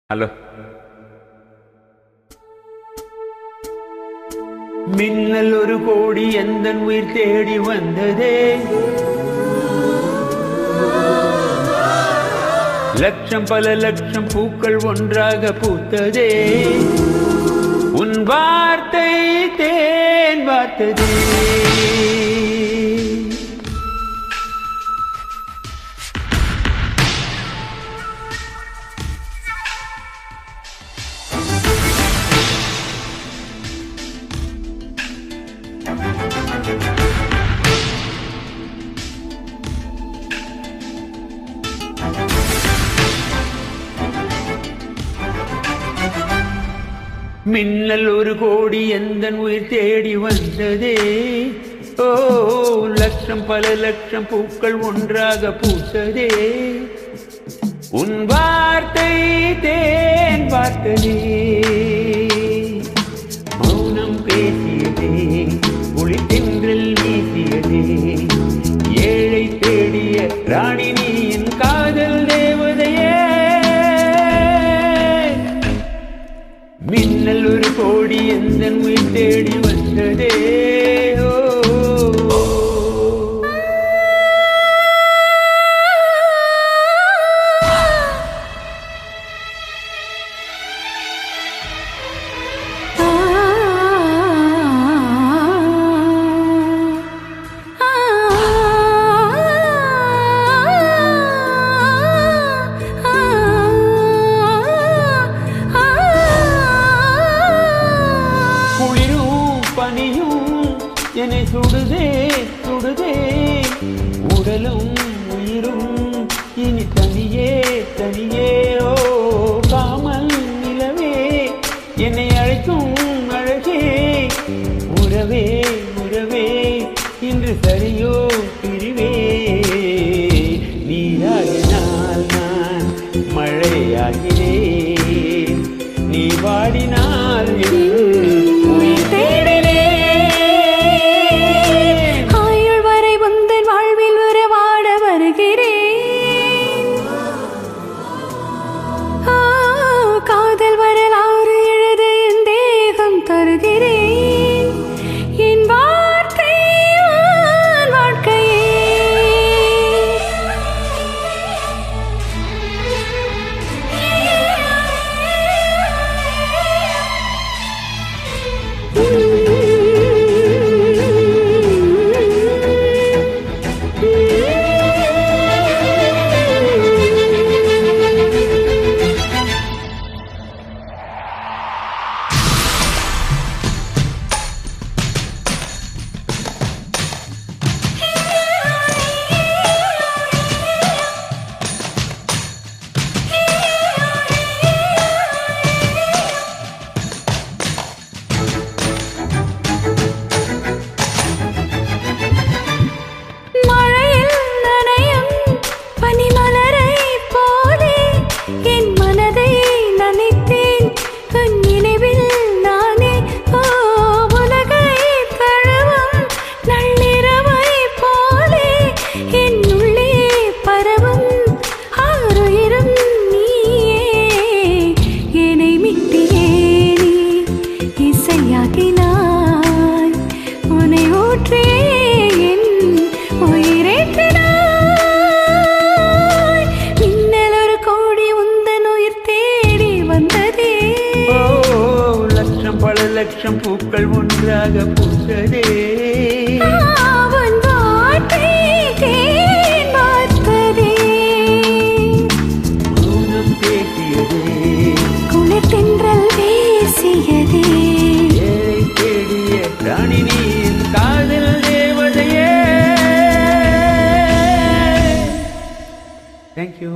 Hello. மின்னல் ஒரு கோடி எந்தன் உயிர் தேடி வந்ததே, லட்சம் பல லட்சம் பூக்கள் ஒன்றாக பூத்ததே, உன் வார்த்தை தேன் வார்த்ததே. மின்னல் ஒரு கோடி எந்தன் உயிர் தேடி வந்ததே, ஓ லட்சம் பல லட்சம் பூக்கள் ஒன்றாக பூத்ததே, உன் வார்த்தை தேன் வார்த்ததே. மௌனம் பேசியதே, ஒளித்தென்றல் வீசியதே, ஏழை தேடிய ராணி நீ என் காதல் தேவதையே. மின்னல் ஒரு கோடி எந்தன் உயிர் தேடி வந்ததே, என்னை சுடுதே சுடுதே, உடலும் உயிரும் இனி தனியே தனியே. ஓ காமல் நிலவே, என்னை அழைக்கும் அழகே, உறவே உறவே இன்று சரியோ பிரிவே. நீராகினால் நான் மழையாகிறேன், நீ வாடினால் உயிர் தேடினே. லட்சம் பூக்கள் ஒன்றாக பூத்ததே, மௌனம் பேசியதே, குளிர்தென்றல் வீசியதே, ஏழை தேடிய ராணி நீ என் காதல் தேவதையே. Thank you.